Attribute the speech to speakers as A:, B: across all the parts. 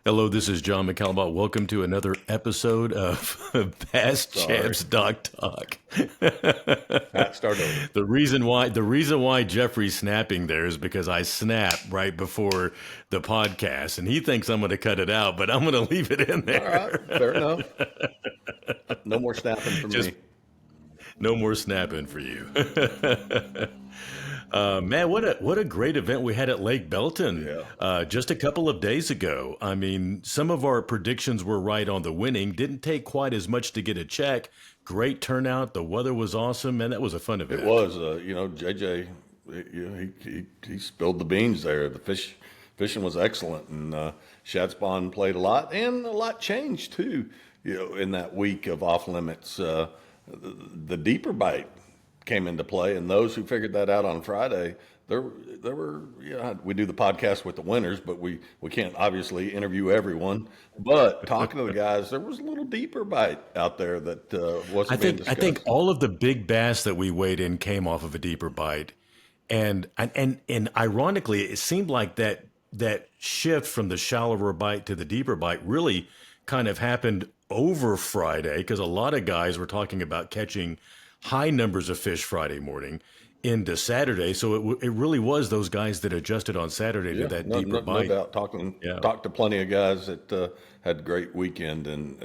A: Hello, this is John McCalmont. Welcome to another episode of Bass Champs Doc Talk.
B: Start over.
A: The reason why Jeffrey's snapping there is because I snap right before the podcast, and he thinks I'm going to cut it out, but I'm going to leave it in there.
B: All right, fair enough. No more snapping from
A: Just
B: me.
A: no more snapping for you. Man, what a great event we had at Lake Belton just a couple of days ago. I mean, some of our predictions were right on the winning. Didn't take quite as much to get a check. Great turnout. The weather was awesome, man. That was a fun event.
B: It was, JJ. He spilled the beans there. The fishing was excellent, and Shatspawn played a lot, and a lot changed too. In that week of off limits, the deeper bite came into play, and those who figured that out on Friday, there were, we do the podcast with the winners, but we can't obviously interview everyone. But talking to the guys, there was a little deeper bite out there that wasn't being discussed.
A: I think all of the big bass that we weighed in came off of a deeper bite, and ironically, it seemed like that shift from the shallower bite to the deeper bite really kind of happened over Friday, because a lot of guys were talking about catching high numbers of fish Friday morning into Saturday. So it really was those guys that adjusted on Saturday to that deeper bite.
B: No doubt. Talked to plenty of guys that had a great weekend, and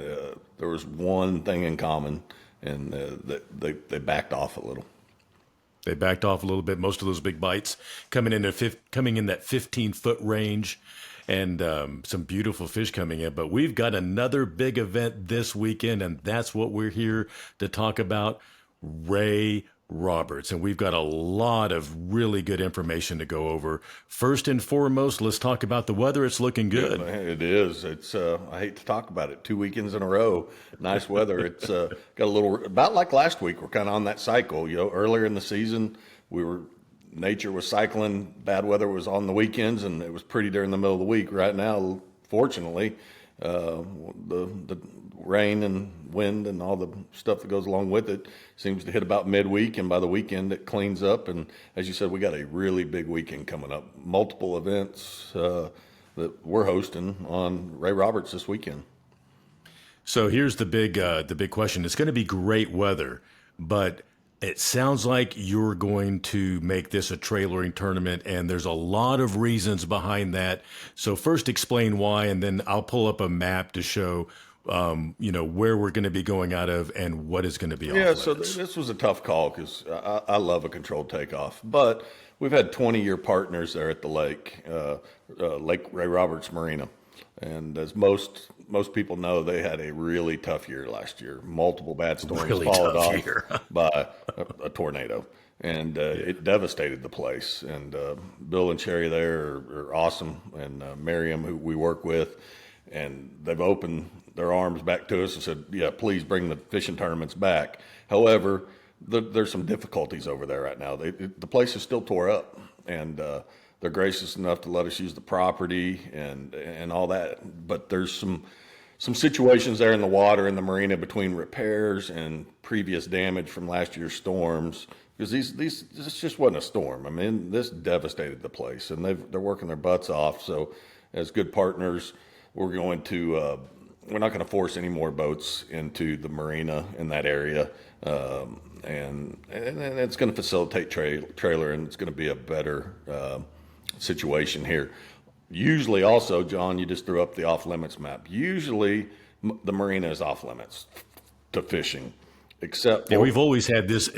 B: there was one thing in common, and they backed off a little.
A: They backed off a little bit. Most of those big bites coming in that 15-foot range, and some beautiful fish coming in. But we've got another big event this weekend, and that's what we're here to talk about. Ray Roberts, and we've got a lot of really good information to go over. First and foremost, let's talk about the weather. It's looking good.
B: Yeah, it is. It's I hate to talk about it. 2 weekends in a row, nice weather. It's got a little about like last week. We're kind of on that cycle. Earlier in the season, nature was cycling. Bad weather was on the weekends, and it was pretty during the middle of the week. Right now, fortunately, the rain and wind and all the stuff that goes along with it seems to hit about midweek, and by the weekend it cleans up. And as you said, we got a really big weekend coming up. Multiple events that we're hosting on Ray Roberts this weekend.
A: So here's the big question. It's going to be great weather, but it sounds like you're going to make this a trailering tournament, and there's a lot of reasons behind that. So first explain why, and then I'll pull up a map to show where we're going to be going out of and what is going to be off limits.
B: So this was a tough call, because I love a controlled takeoff, but we've had 20-year partners there at the lake, Lake Ray Roberts Marina. And as most people know, they had a really tough year last year. Multiple bad storms followed off by a tornado, and it devastated the place. And Bill and Sherry there are awesome, and Miriam, who we work with, and they've opened their arms back to us and said, yeah, please bring the fishing tournaments back. However, there's some difficulties over there right now. The place is still tore up, and they're gracious enough to let us use the property and all that. But there's some situations there in the water in the marina between repairs and previous damage from last year's storms. Because this just wasn't a storm. I mean, this devastated the place, and they're working their butts off. So, as good partners, we're not going to force any more boats into the marina in that area, and it's going to facilitate trailer, and it's going to be a better situation here. Usually, also, John, you just threw up the off limits map. Usually, the marina is off limits to fishing, except
A: we've always had this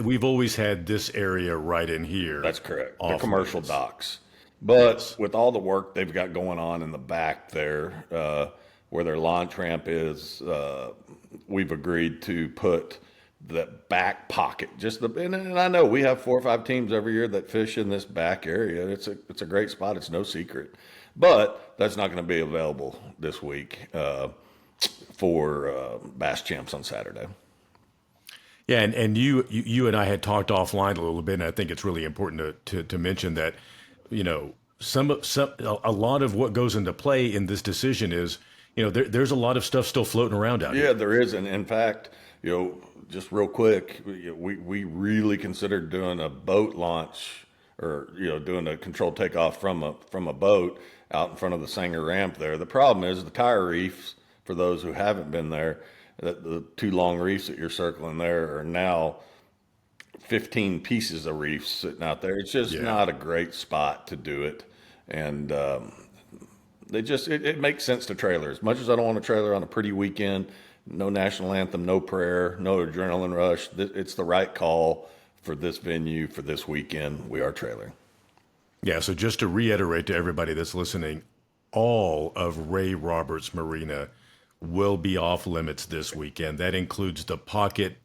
A: area right in here.
B: That's correct. The commercial docks, but with all the work they've got going on in the back there, where their launch ramp is, we've agreed to put the back pocket. And I know we have 4 or 5 teams every year that fish in this back area. It's a great spot. It's no secret, but that's not going to be available this week for Bass Champs on Saturday.
A: Yeah, and you and I had talked offline a little bit, and I think it's really important to mention that, a lot of what goes into play in this decision is, there's a lot of stuff still floating around out here.
B: Yeah, there is. And in fact, just real quick, we really considered doing a boat launch or doing a controlled takeoff from a boat out in front of the Sanger ramp there. The problem is the tire reefs. For those who haven't been there, the two long reefs that you're circling there are now 15 pieces of reefs sitting out there. It's just not a great spot to do it, and it makes sense to trailer. As much as I don't want a trailer on a pretty weekend, no national anthem, no prayer, no adrenaline rush. It's the right call for this venue for this weekend. We are trailering.
A: Yeah. So just to reiterate to everybody that's listening, all of Ray Roberts Marina will be off limits this weekend. That includes the pocket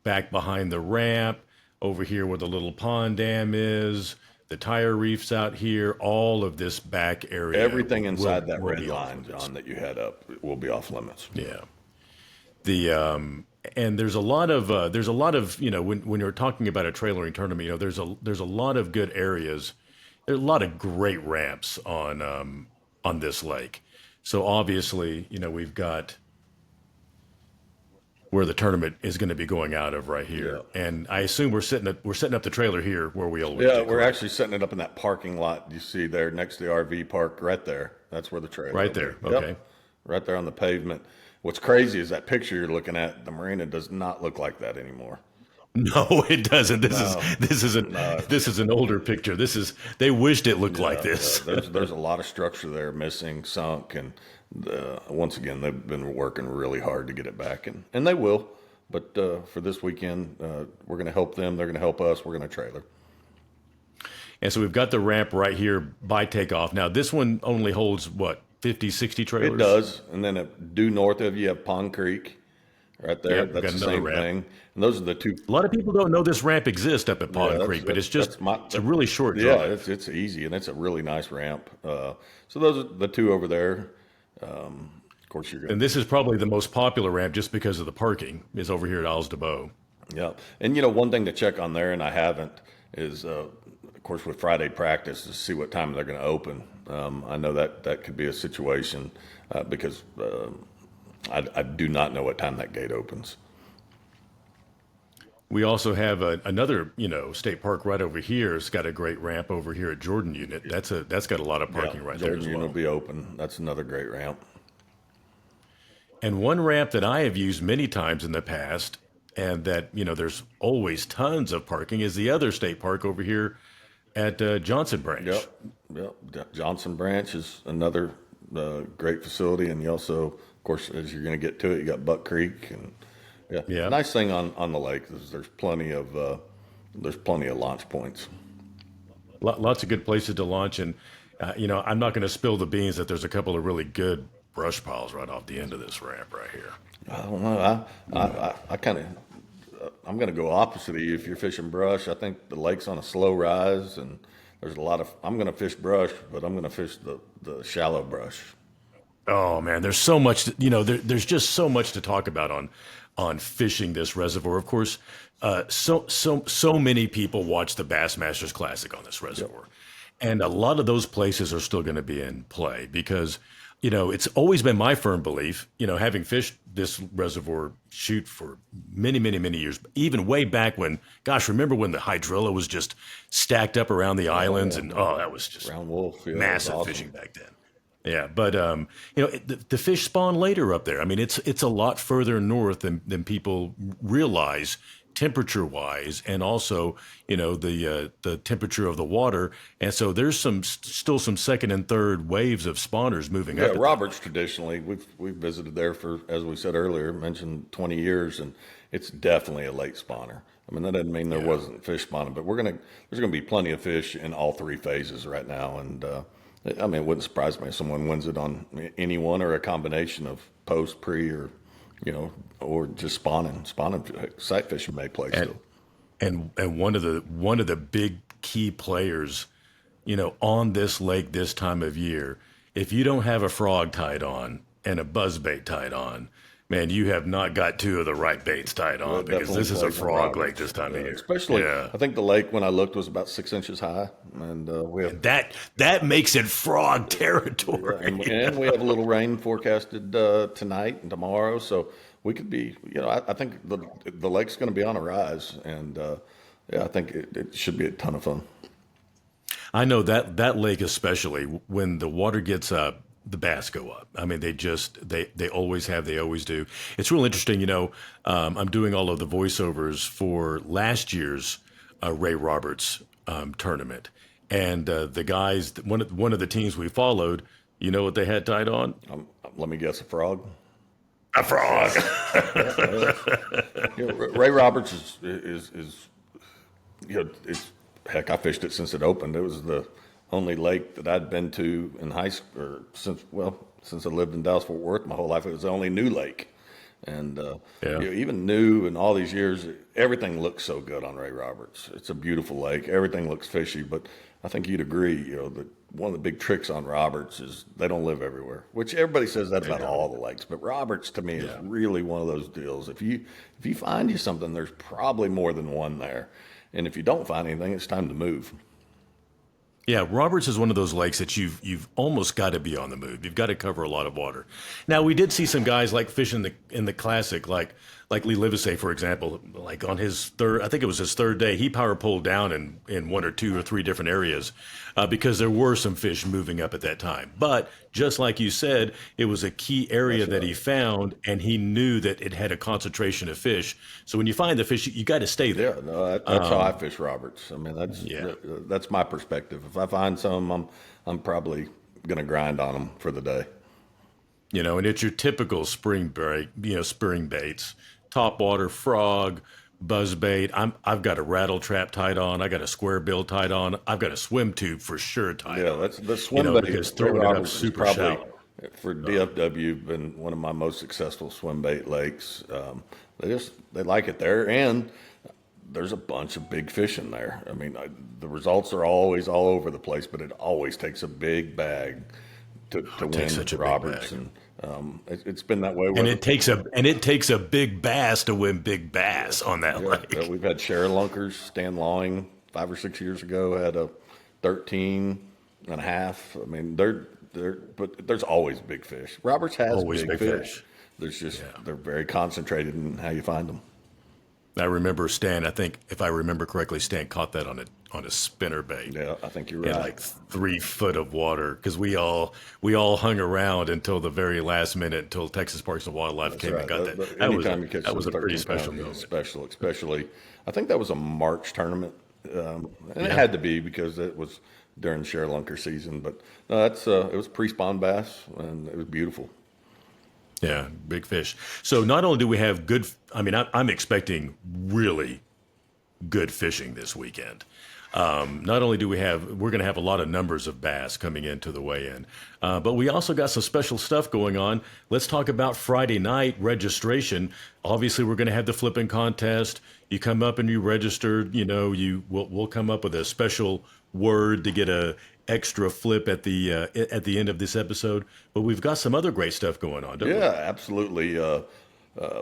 A: back behind the ramp, over here where the little pond dam is, the tire reefs out here, all of this back area.
B: Everything inside that red line, John, that you had up will be off limits.
A: Yeah. And there's a lot of when you're talking about a trailering tournament, there's a lot of good areas. There's a lot of great ramps on this lake. So obviously, we've got where the tournament is going to be going out of right here. Yeah. And I assume we're setting up the trailer here where we always do.
B: We're actually setting it up in that parking lot you see there next to the RV park right there. That's where the trailer
A: right there. Okay.
B: Yep. Right there on the pavement. What's crazy is that picture you're looking at, the marina does not look like that anymore.
A: No, it doesn't. This is an older picture. They wished it looked like this.
B: There's a lot of structure there missing, sunk, and once again they've been working really hard to get it back, and they will. But for this weekend, we're going to help them. They're going to help us. We're going to trailer.
A: And so we've got the ramp right here by takeoff. Now this one only holds what, 50, 60 trailers?
B: It does. And then due north of you have Pond Creek. Right there, that's the same thing. And those are the two.
A: A lot of people don't know this ramp exists up at Pond Creek, but it's a really short drive.
B: Yeah, it's easy, and it's a really nice ramp. So those are the two over there. Of course,
A: and this is probably the most popular ramp just because of the parking is over here at Isles de Beau.
B: Yeah, and one thing to check on there, and I haven't, is of course with Friday practice to see what time they're going to open. I know that could be a situation because. I do not know what time that gate opens.
A: We also have another, state park right over here. It's got a great ramp over here at Jordan Unit. That's got a lot of parking right there as well.
B: Jordan Unit will be open. That's another great ramp.
A: And one ramp that I have used many times in the past, and that there's always tons of parking, is the other state park over here at Johnson Branch.
B: Yep. Johnson Branch is another great facility, and you also, of course, as you're going to get to it, you got Buck Creek, and nice thing on the lake is there's plenty of launch points.
A: Lots of good places to launch, and I'm not going to spill the beans that there's a couple of really good brush piles right off the end of this ramp right here.
B: I don't know. I'm going to go opposite of you. If you're fishing brush, I think the lake's on a slow rise, and there's a lot of. I'm going to fish brush, but I'm going to fish the shallow brush.
A: Oh man, there's so much. There's just so much to talk about on fishing this reservoir. Of course, so many people watch the Bassmasters Classic on this reservoir, and a lot of those places are still going to be in play because it's always been my firm belief. Having fished this reservoir shoot for many years, even way back when. Gosh, remember when the hydrilla was just stacked up around the islands, and that was just
B: Brown Wolf,
A: massive
B: awesome.
A: fishing back then. Yeah, but the fish spawn later up there. I mean, it's a lot further north than people realize, temperature-wise, and also the temperature of the water. And so there's still some second and third waves of spawners moving up.
B: Yeah, Roberts traditionally we've visited there for, as we said earlier, mentioned 20 years, and it's definitely a late spawner. I mean, that doesn't mean there wasn't fish spawning, but there's gonna be plenty of fish in all three phases right now, and. I mean, it wouldn't surprise me if someone wins it on any one or a combination of post, pre, or just spawning. Sight fishing may play still.
A: And one of the big key players, on this lake this time of year, if you don't have a frog tied on and a buzzbait tied on, man, you have not got two of the right baits tied on, because this is a frog lake this time of year.
B: Especially, I think the lake when I looked was about 6 inches high, and we have
A: that makes it frog territory.
B: And we have a little rain forecasted tonight and tomorrow, so we could be. I think the lake's going to be on a rise, and I think it should be a ton of fun.
A: I know that lake especially when the water gets up, the bass go up. I mean, they always have, they always do. It's real interesting. I'm doing all of the voiceovers for last year's Ray Roberts tournament, and the guys, one of the teams we followed, you know what they had tied on?
B: Let me guess, a frog.
A: A frog.
B: Ray Roberts is it's heck. I fished it since it opened. It was the only lake that I'd been to in high school, or since I lived in Dallas Fort Worth my whole life. It was the only new lake, and even new in all these years, everything looks so good on Ray Roberts. It's a beautiful lake. Everything looks fishy, but I think you'd agree. That one of the big tricks on Roberts is they don't live everywhere, which everybody says that about all the lakes. But Roberts, to me, is really one of those deals. If you find you something, there's probably more than one there. And if you don't find anything, it's time to move.
A: Yeah, Roberts is one of those lakes that you've almost got to be on the move. You've got to cover a lot of water. Now, we did see some guys like fishing in the classic, like Lee Livesey, for example. Like on his third, I think it was his third day, he power pulled down in one or two or three different areas because there were some fish moving up at that time. But just like you said, it was a key area that he found, and he knew that it had a concentration of fish. So when you find the fish, you got to stay there.
B: Yeah, no, that's how I fish Roberts. I mean, that's my perspective. If I find some, I'm probably going to grind on them for the day.
A: And it's your typical spring baits, topwater, frog, buzzbait. I've got a rattle trap tied on. I got a square bill tied on. I've got a swim tube for sure tied on.
B: Yeah, that's the swim bait.
A: Because throwing it up super shallow.
B: For DFW, been one of my most successful swim bait lakes. They like it there, and there's a bunch of big fish in there. I mean, the results are always all over the place, but it always takes a big bag to win
A: such a
B: Roberts,
A: big bag.
B: and it's been that way.
A: And it takes a big bass to win big bass on that lake.
B: Yeah, we've had share lunkers. Stan Lawing 5 or 6 years ago had a 13 and a half. I mean, but there's always big fish. Roberts has
A: Always
B: big
A: big
B: fish. There's just they're very concentrated in how you find them.
A: I remember Stan. I think if I remember correctly, Stan caught that on a spinner bait.
B: Yeah, I think you're right.
A: In like 3 foot of water, because we all hung around until the very last minute until Texas Parks and Wildlife came and got that. That was a pretty special moment.
B: Special, especially. I think that was a March tournament, and it had to be because it was during share lunker season. But no, it was pre-spawn bass, and it was beautiful.
A: Yeah, big fish. So not only do we have good, I'm expecting really good fishing this weekend. Not only we're going to have a lot of numbers of bass coming into the weigh-in, but we also got some special stuff going on. Let's talk about Friday night registration. Obviously, we're going to have the flipping contest. You come up and you register. We'll come up with a special word to get a extra flip at the end of this episode. But we've got some other great stuff going on, don't we?
B: Yeah, absolutely.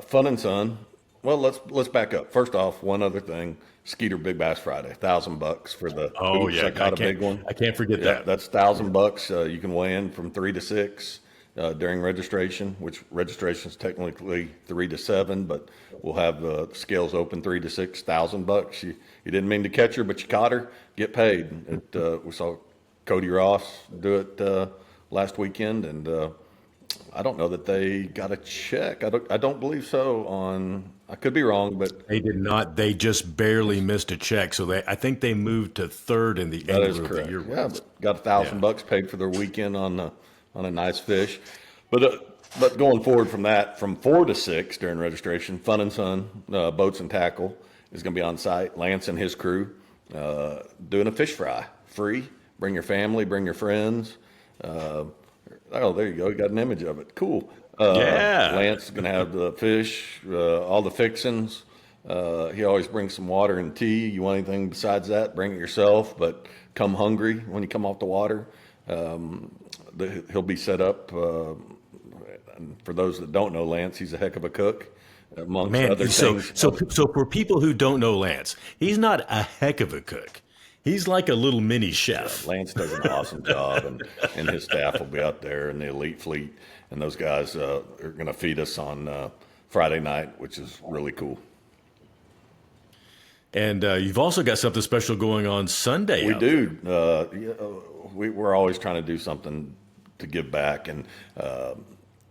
B: Fun and Sun. Well, let's back up. First off, one other thing. Skeeter Big Bass Friday, $1,000 for the.
A: Oh yeah,
B: I caught a big one.
A: I can't forget that.
B: That's $1,000. You can weigh in from 3 to 6 during registration, which registration is technically 3 to 7, but we'll have the scales open 3 to 6. $1,000. You didn't mean to catch her, but you caught her. Get paid. We saw Cody Ross do it last weekend, and I don't know that they got a check. I don't believe so. I could be wrong, but
A: they did not. They just barely missed a check. So I think they moved to third in the Angler of the Year.
B: Yeah, but got $1,000 paid for their weekend on a nice fish. But going forward from that, from 4 to 6 during registration, Fun and Sun Boats and Tackle is going to be on site. Lance and his crew doing a fish fry, free. Bring your family, bring your friends. Oh, there you go. You got an image of it. Cool. Lance is going to have the fish, all the fixings. He always brings some water and tea. You want anything besides that, bring it yourself, but come hungry when you come off the water. He'll be set up. And for those that don't know Lance, he's a heck of a cook, amongst other things.
A: So for people who don't know Lance, he's not a heck of a cook. He's like a little mini chef.
B: Yeah, Lance does an awesome job, and his staff will be out there, and the elite fleet, and those guys are going to feed us on Friday night, which is really cool.
A: And you've also got something special going on Sunday.
B: We
A: out there.
B: do. We're always trying to do something to give back, and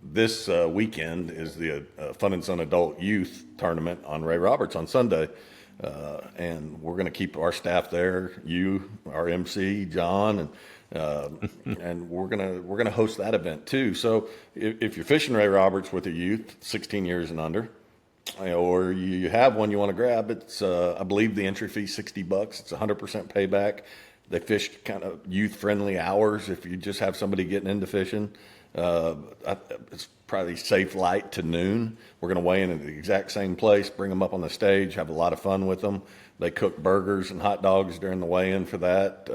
B: this weekend is the Fun and Son Adult Youth Tournament on Ray Roberts on Sunday, and we're going to keep our staff there. You, our MC, John, and we're gonna host that event too. So if you're fishing Ray Roberts with a youth, 16 years and under, or you have one you want to grab, it's I believe the entry fee $60. It's 100% payback. They fish kind of youth friendly hours. If you just have somebody getting into fishing, it's probably safe light to noon. We're going to weigh in at the exact same place, bring them up on the stage, have a lot of fun with them. They cook burgers and hot dogs during the weigh-in for that.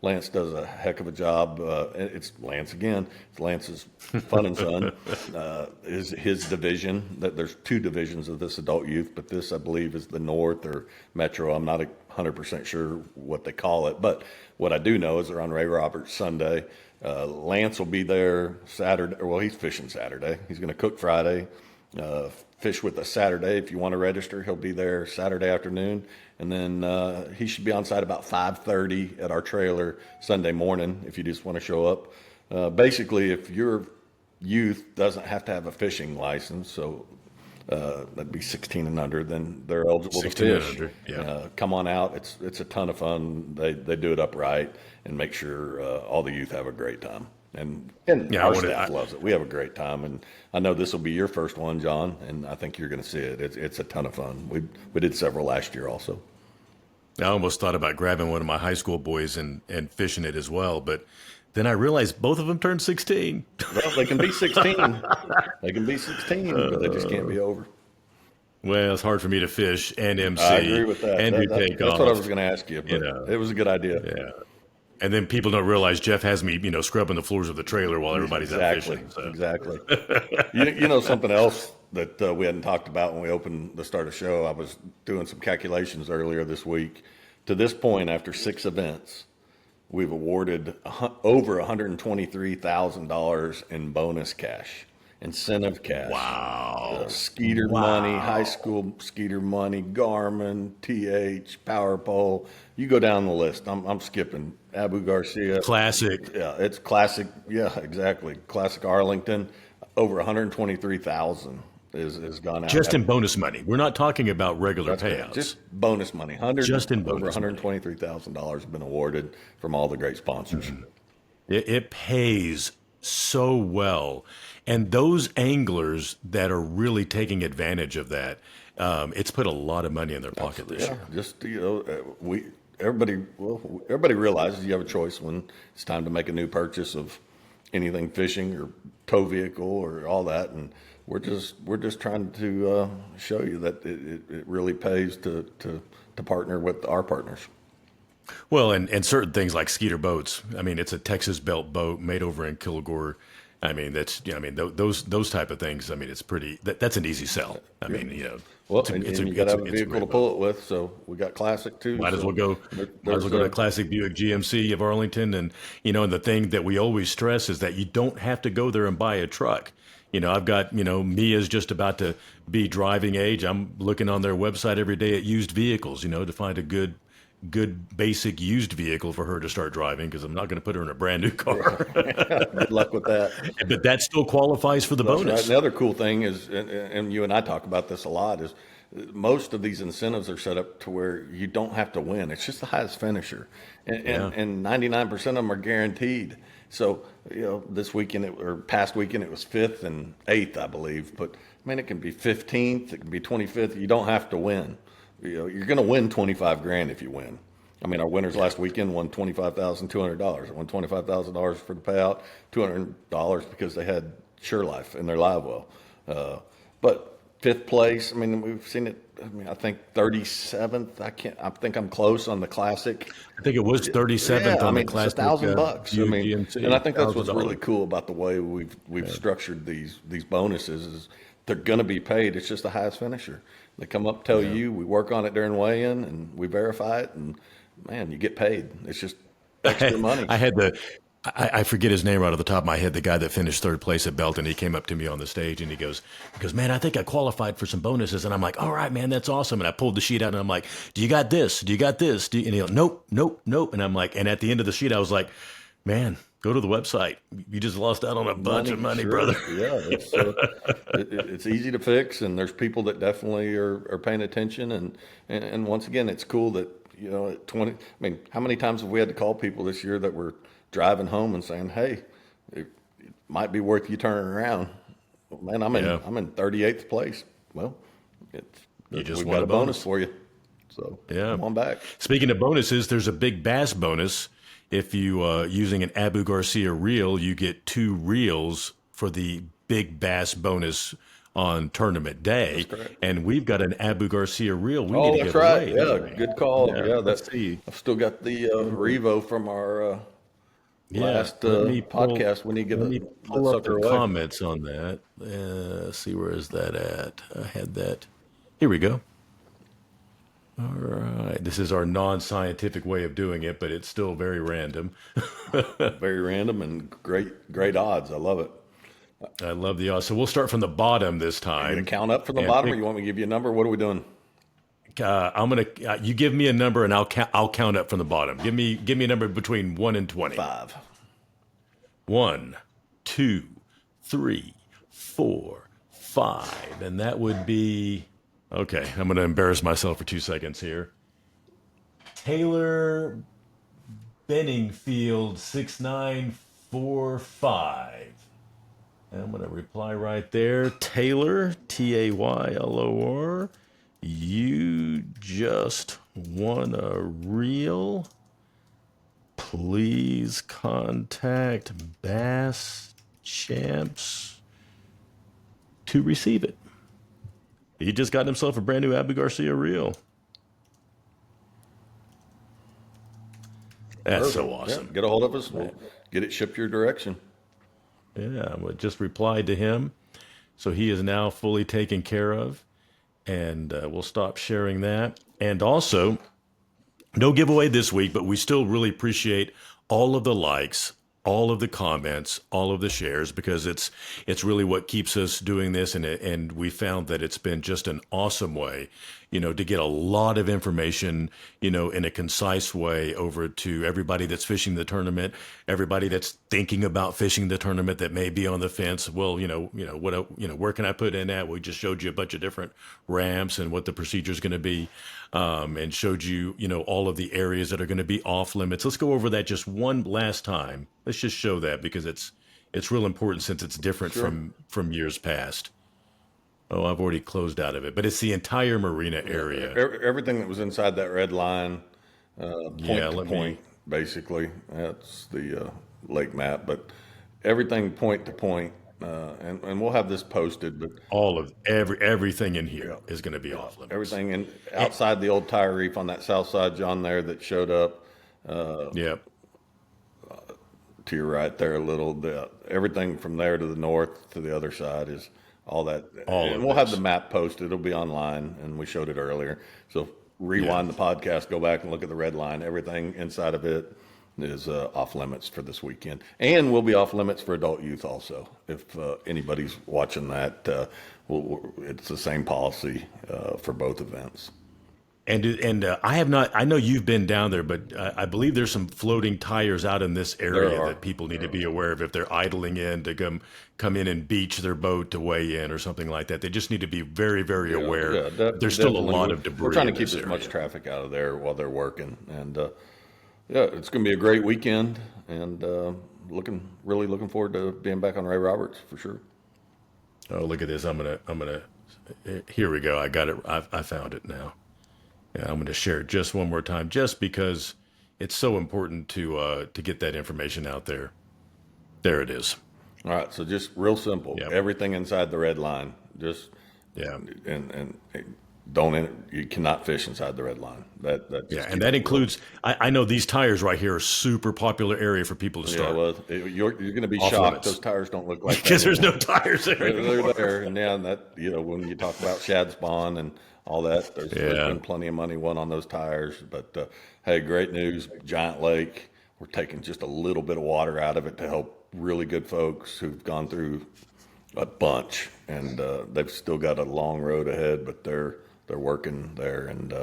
B: Lance does a heck of a job. It's Lance again. It's Lance's Fun and Son is his division. There's two divisions of this adult youth, but this I believe is the North or Metro. I'm not 100% sure what they call it, but what I do know is they're on Ray Roberts Sunday. Lance will be there Saturday. Well, he's fishing Saturday. He's going to cook Friday. Fish with us Saturday. If you want to register, he'll be there Saturday afternoon, and then he should be on site about 5:30 at our trailer Sunday morning. If you just want to show up, basically, if your youth doesn't have to have a fishing license, so that'd be 16 and under, then they're eligible to
A: 16 and
B: fish.
A: under, yeah.
B: Come on out. It's a ton of fun. They do it upright and make sure all the youth have a great time. And
A: Yeah,
B: our staff loves it. We have a great time, and I know this will be your first one, John, and I think you're going to see it. It's a ton of fun. We did several last year also.
A: I almost thought about grabbing one of my high school boys and fishing it as well, but then I realized both of them turned 16.
B: Well, they can be 16. They can be 16, but they just can't be over.
A: Well, it's hard for me to fish and MC
B: I agree with that.
A: and do takeoff.
B: That's what I was going to ask you, but
A: You know.
B: it was a good idea.
A: Yeah. And then people don't realize Jeff has me, scrubbing the floors of the trailer while everybody's out fishing. So.
B: Exactly. You know something else that we hadn't talked about when we opened the start of the show. I was doing some calculations earlier this week. To this point, after 6 events, we've awarded over $123,000 in bonus cash, incentive cash.
A: Wow.
B: Skeeter money, high school Skeeter money, Garmin, TH, Power Pole. You go down the list. I'm skipping. Abu Garcia.
A: Classic.
B: Yeah, it's classic. Yeah, exactly. Classic Arlington. Over 123,000 is gone out.
A: Just in bonus money. We're not talking about regular
B: That's right.
A: payouts.
B: Just bonus money.
A: Just in
B: over
A: bonus money.
B: $123,000 have been awarded from all the great sponsors.
A: It pays so well. And those anglers that are really taking advantage of that, it's put a lot of money in their pocket this year.
B: Just everybody realizes you have a choice when it's time to make a new purchase of anything fishing or tow vehicle or all that, and we're just trying to show you that it really pays to partner with our partners.
A: Well, and certain things like Skeeter boats. I mean, it's a Texas built boat made over in Kilgore. I mean, those type of things. I mean, it's pretty. That's an easy sell. I mean,
B: Well, and you got to have a vehicle to pull it with. So we got Classic too.
A: Might as well go. Might as well go to Classic Buick GMC of Arlington, and and the thing that we always stress is that you don't have to go there and buy a truck. I've got Mia's just about to be driving age. I'm looking on their website every day at used vehicles. To find a good basic used vehicle for her to start driving, because I'm not going to put her in a brand new car.
B: Good luck with that.
A: But that still qualifies for the bonus.
B: Right. And the other cool thing is, and you and I talk about this a lot, is most of these incentives are set up to where you don't have to win. It's just the highest finisher, and 99% of them are guaranteed. So this weekend or past weekend it was 5th and 8th, I believe. But it can be 15th, it can be 25th. You don't have to win. You're going to win $25,000 if you win. Our winners last weekend won $25,200. Won $25,000 for the payout, $200 because they had SureLife in their live well. But 5th place, we've seen it. I think 37th. I think I'm close on the Classic.
A: I think it was 37th on the Classic.
B: It's $1,000. And I think that's what's
A: $1,000.
B: really cool about the way we've structured these bonuses is they're going to be paid. It's just the highest finisher. They come up, tell you, we work on it during weigh-in, and we verify it, and man, you get paid. It's just extra money.
A: I had I forget his name right off the top of my head. The guy that finished third place at Belton, he came up to me on the stage and he goes, man, I think I qualified for some bonuses. And I'm like, all right, man, that's awesome. And I pulled the sheet out and I'm like, do you got this? Do you got this? And he goes, nope, nope, nope. And I'm like, and at the end of the sheet, I was like, man, go to the website. You just lost out on a bunch of money,
B: sure.
A: brother.
B: Yeah, it's easy to fix, and there's people that definitely are paying attention. And once again, it's cool that, at 20, I mean, how many times have we had to call people this year that were driving home and saying, hey, it might be worth you turning around. Well, man, I'm in 38th place. Well, we've got a bonus for you. So come on back.
A: Speaking of bonuses, there's a big bass bonus. If you using an Abu Garcia reel, you get 2 reels for the big bass bonus on tournament day. And we've got an Abu Garcia reel. We need to give away.
B: Yeah, good call. Yeah,
A: let's see.
B: I've still got the Revo from our last podcast. We need to
A: pull up the comments on that. See, where is that at? I had that. Here we go. All right. This is our non-scientific way of doing it, but it's still very random.
B: Very random and great odds. I love it.
A: I love the odds. So we'll start from the bottom this time.
B: You gonna count up from the bottom, or you want me to give you a number? What are we doing?
A: I'm gonna. You give me a number, and I'll count up from the bottom. Give me a number between 1 and 20.
B: 5.
A: 1, 2, 3, 4, 5, and that would be. Okay, I'm going to embarrass myself for 2 seconds here. Taylor Benningfield 6945. And I'm going to reply right there. Taylor, Taylor, you just won a reel. Please contact Bass Champs to receive it. He just got himself a brand new Abu Garcia reel. That's so awesome.
B: Yeah, get a hold of us. We'll get it shipped your direction.
A: Yeah, I just replied to him. So he is now fully taken care of. And we'll stop sharing that. And also, no giveaway this week, but we still really appreciate all of the likes, all of the comments, all of the shares, because it's really what keeps us doing this, and we found that it's been just an awesome way, to get a lot of information, in a concise way over to everybody that's fishing the tournament, everybody that's thinking about fishing the tournament that may be on the fence. Well, where can I put in at? We just showed you a bunch of different ramps and what the procedure is going to be, and showed you, all of the areas that are going to be off limits. Let's go over that just one last time. Let's just show that because it's real important since it's different from years past. Oh, I've already closed out of it, but it's the entire marina area.
B: Everything that was inside that red line, point to point, basically. That's the lake map, but everything point to point. And we'll have this posted, but
A: all of everything in here is going to be off limits.
B: Everything outside the old tire reef on that south side, John, there that showed up.
A: Yep.
B: To your right there a little bit. Everything from there to the north to the other side is all that. And we'll have the map posted. It'll be online, and we showed it earlier. So rewind the podcast, go back and look at the red line. Everything inside of it is off limits for this weekend. And we'll be off limits for adult youth also. If anybody's watching that, it's the same policy for both events.
A: And I have not. I know you've been down there, but I believe there's some floating tires out in this area that people need to be aware of if they're idling in to come in and beach their boat to weigh in or something like that. They just need to be very, very aware. There's still a lot of debris.
B: We're trying to keep as much traffic out of there while they're working, and it's going to be a great weekend. And really looking forward to being back on Ray Roberts for sure.
A: Oh, look at this! I'm gonna. Here we go. I got it. I found it now. Yeah, I'm going to share it just one more time, just because it's so important to get that information out there. There it is.
B: All right, so just real simple. Yep. Everything inside the red line. Just and you cannot fish inside the red line.
A: And that includes. I know these tires right here are super popular area for people to start.
B: Yeah, well, you're going to be shocked. Limits. Those tires don't look like that
A: because there's no tires there.
B: They're there, and that when you talk about shad spawn and all that, there's been plenty of money won on those tires. But hey, great news! Giant Lake. we're taking just a little bit of water out of it to help really good folks who've gone through a bunch, and they've still got a long road ahead, but they're working there, and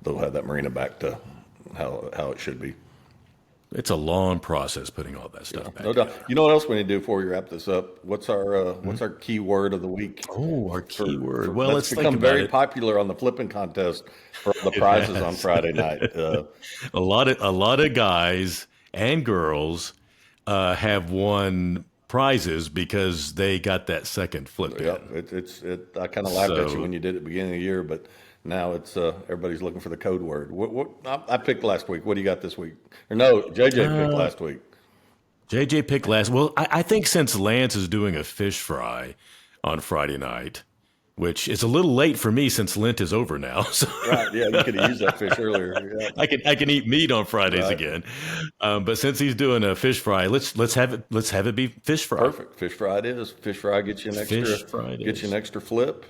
B: they'll have that marina back to how it should be.
A: It's a long process putting all that stuff back
B: No doubt.
A: together.
B: You know what else we need to do before we wrap this up? What's our key word of the week?
A: Oh, our keyword. Well,
B: That's
A: let's think
B: become
A: about
B: very
A: it.
B: popular on the flipping contest for the prizes on
A: has.
B: Friday night.
A: A lot of guys and girls have won prizes because they got that second flip
B: Yeah,
A: in.
B: I kind of laughed at you
A: So
B: when you did it at the beginning of the year, but now it's everybody's looking for the code word. I picked last week. What do you got this week? Or no, JJ picked last week.
A: JJ picked last. Well, I think since Lance is doing a fish fry on Friday night, which is a little late for me since Lent is over now, so
B: Right? Yeah, you could have used that fish earlier. Yeah.
A: I can eat meat on Fridays
B: Right.
A: again. But since he's doing a fish fry, let's have it be fish fry.
B: Perfect. Fish fry it is. Fish fry gets you an
A: Fish fry it
B: gets you
A: is.
B: an extra flip.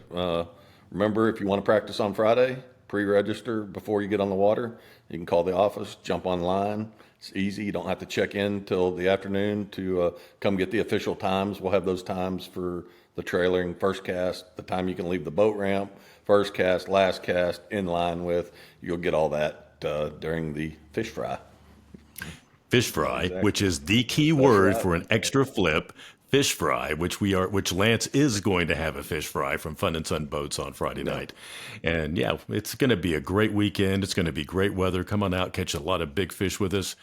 B: Remember, if you want to practice on Friday, pre-register before you get on the water. You can call the office, jump online. It's easy. You don't have to check in till the afternoon to come get the official times. We'll have those times for the trailering, first cast, the time you can leave the boat ramp, first cast, last cast, in line with. You'll get all that during the fish fry.
A: Fish fry, which is the key word
B: right.
A: for an extra flip. Fish fry, which Lance is going to have a fish fry from Fun and Sun Boats on Friday night. And yeah, it's going to be a great weekend. It's going to be great weather. Come on out, catch a lot of big fish with us.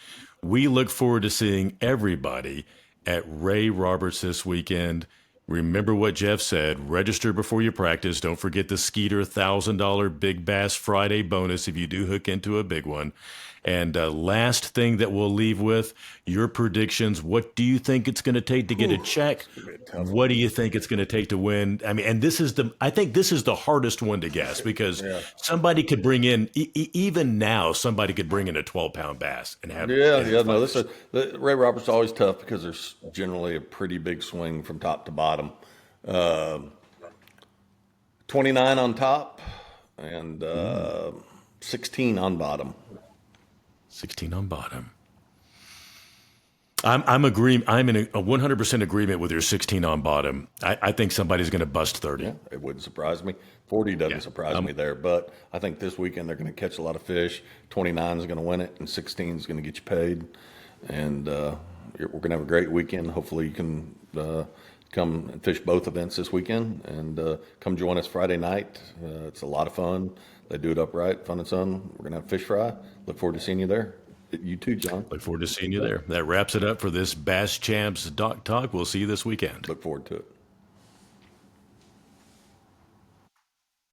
A: We look forward to seeing everybody at Ray Roberts this weekend. Remember what Jeff said, register before you practice. Don't forget the Skeeter $1,000 Big Bass Friday bonus if you do hook into a big one. And last thing that we'll leave with, your predictions. What do you think it's going to take to get a check? What do you think it's going to take to win? I mean, and I think this is the hardest one to guess because somebody could bring in, even now, somebody could bring in a 12-pound bass and have
B: No, Ray Roberts is always tough because there's generally a pretty big swing from top to bottom. 29 on top and 16 on bottom.
A: 16 on bottom. I'm in a 100% agreement with your 16 on bottom. I think somebody's going to bust 30.
B: Yeah, it wouldn't surprise me. 40 doesn't surprise me there, but I think this weekend they're going to catch a lot of fish. 29 is going to win it, and 16 is going to get you paid. And we're going to have a great weekend. Hopefully you can come and fish both events this weekend, and come join us Friday night. It's a lot of fun. They do it upright, Fun and Sun. We're going to have fish fry. Look forward to seeing you there. You too, John.
A: Look forward to seeing you there. That wraps it up for this Bass Champs Dock Talk. We'll see you this weekend.
B: Look forward to it.